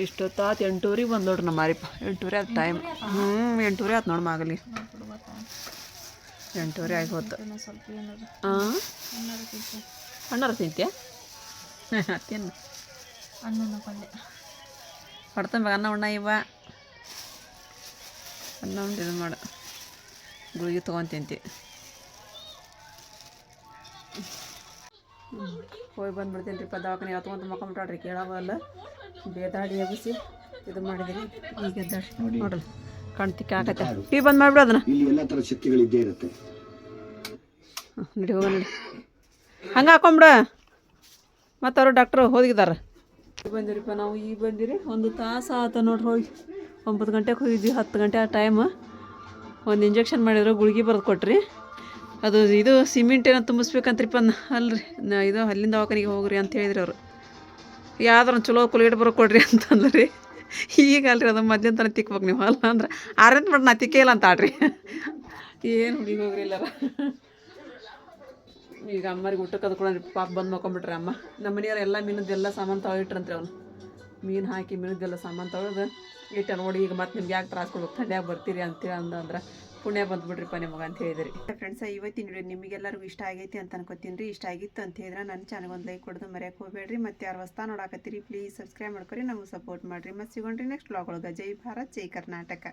ಇಷ್ಟೊತ್ತಾತು 8:00 ಬಂದು ನೋಡ್ರಿ ನಮ್ಮ ಮಾರಿಪ್ಪ. 8:00 ಆಯ್ತು ಟೈಮ್. 8:00 ಆಯ್ತು ನೋಡಿ ಮಾಗಲಿ. 8:00 ಆಗಿ ಹೋತು. ಹಾಂ, ಅಣ್ಣಾರ ತಿಂತೀಯ? ತಿನ್ನು. ಅನ್ನ ಪಲ್ಯ ಹೊಡ್ತಂಬ ಅನ್ನ ಉಣ್ಣ ಇವ. ಅನ್ನ ಉಂಡು ಇದು ಮಾಡು, ಗುಳಿಗೆ ತೊಗೊಂಡು ತಿಂತಿ. ಹೋಗಿ ಬಂದುಬಿಡ್ತೀನಿ ರೀ ದವಾಖಾನೆ ತೊಗೊಂಡು ಮಕ್ಕೊಂಬಿಟ್ಟಾಡ್ರಿ. ಕೇಳೋವಲ್ಲ, ಬೇದಾಡಿ ಎಬ್ಬಿಸಿ ಇದು ಮಾಡಿದಿರಿ. ಈಗ ನೋಡ್ರಿ ಕಣ್ತಿಕ್ಕೆ ಆಗತ್ತೆ. ಟೀ ಬಂದು ಮಾಡಿಬಿಡು ಅದನ್ನ. ಇಲ್ಲಿ ಎಲ್ಲ ಥರದ ಶಕ್ತಿಗಳಿದ್ದೇ ಇರುತ್ತೆ. ನಡಿ ಹೋಗ ನಡಿ, ಹಂಗೆ ಹಾಕೊಂಬಿಡ. ಮತ್ತು ಅವರು ಡಾಕ್ಟ್ರು ಹೋಗಿದ್ದಾರೆ. ಬಂದಿರಿಪ್ಪ ನಾವು, ಈಗ ಬಂದಿರಿ. 1 ತಾಸು ಆತ ನೋಡ್ರಿ ಹೋಗಿ. 9 ಗಂಟೆಗೆ ಹೋಗಿದ್ವಿ, 10 ಗಂಟೆ ಆ ಟೈಮ್. ಒಂದು ಇಂಜೆಕ್ಷನ್ ಮಾಡಿದ್ರು, ಗುಳಿಗೆ ಬರೆದು ಕೊಟ್ರಿ. ಅದು ಇದು ಸಿಮೆಂಟ್ ಏನೋ ತುಂಬಿಸ್ಬೇಕಂತ್ರಿಪ್ಪ. ಅಲ್ರಿ ಇದು ಅಲ್ಲಿಂದ ದವಾಖಾನಿಗೆ ಹೋಗ್ರಿ ಅಂತ ಹೇಳಿದ್ರಿ ಅವರು. ಯಾವ್ದಾರ ಚಲೋ ಕುಲ್ಗೇಟ್ ಬರೋ ಕೊಡ್ರಿ ಅಂತಂದ್ರಿ. ಈಗ ಅಲ್ರಿ ಅದು ಮೊದ್ಲಿನ ತನಕ ತಿಕ್ಬೇಕು ನೀವು, ಅಲ್ಲ ಅಂದ್ರೆ ಆರೆಂಟ್ ಮಾಡಿ ನಾ ತಿಕ್ಕೇ ಇಲ್ಲ ಅಂತ ಆಡ್ರಿ. ಏನು ಹುಡುಗಿ ಹೋಗ್ರಿ ಇಲ್ಲಾರ. ಈಗ ಅಮ್ಮರಿಗೆ ಊಟಕ್ಕೆ ಅದು ಕೊಡ್ರಿ. ಪಾಪ ಬಂದು ಮಕ್ಕೊಂಬಿಟ್ರಿ ಅಮ್ಮ. ನಮ್ಮ ಮನೆಯವ್ರು ಎಲ್ಲ ಮೀನದ್ದೆಲ್ಲ ಸಾಮಾನು ತೊಗೊಳಿಟ್ರಂತ್ರಿ. ಅವನು ಮೀನು ಹಾಕಿ ಮೀನದ್ದೆಲ್ಲ ಸಾಮಾನು ತೊಗೊಳೋದು ಇಟ್ಟ ನೋಡಿ. ಈಗ ಮತ್ತೆ ನಿಮ್ಗೆ ಯಾಕೆ ತ್ರಾಸ ಕೊಡ್ಬೇಕು, ಥಂಡ್ಯಾಗ ಬರ್ತೀರಿ ಅಂತೇಳಿ ಅಂದ್ರೆ ಪುಣ್ಯ ಬಂದುಬಿಡ್ರಿಪ್ಪ ನಿಮಗೆ ಅಂತ ಹೇಳಿದ್ರಿ. ಫ್ರೆಂಡ್ಸ, ಇವತ್ತಿನ ವಿಡಿಯೋ ನಿಮಗೆಲ್ಲರಿಗೂ ಇಷ್ಟ ಆಗೈತಿ ಅಂತ ಅನ್ಕೋತೀನಿ ರೀ. ಇಷ್ಟ ಆಗಿತ್ತು ಅಂತ ಹೇಳಿದ್ರೆ ನನ್ನ ಚಾನಲ್ಗೆ ಒಂದು ಲೈಕ್ ಕೊಡೋದು ಮರೆಯೋಕೆ ಹೋಗಬೇಡ್ರಿ. ಮತ್ತು ಯಾರು ಹೊಸ್ತಾ ನೋಡಾಕತ್ತೀರಿ ಪ್ಲೀಸ್ ಸಬ್ಸ್ಕ್ರೈಬ್ ಮಾಡ್ಕೊರಿ, ನಮಗೆ ಸಪೋರ್ಟ್ ಮಾಡಿರಿ. ಮತ್ತು ಸಿಗೋಣ್ರಿ ನೆಕ್ಸ್ಟ್ ವ್ಲಾಗ್ ಒಳಗೆ. ಜೈ ಭಾರತ್, ಜೈ ಕರ್ನಾಟಕ.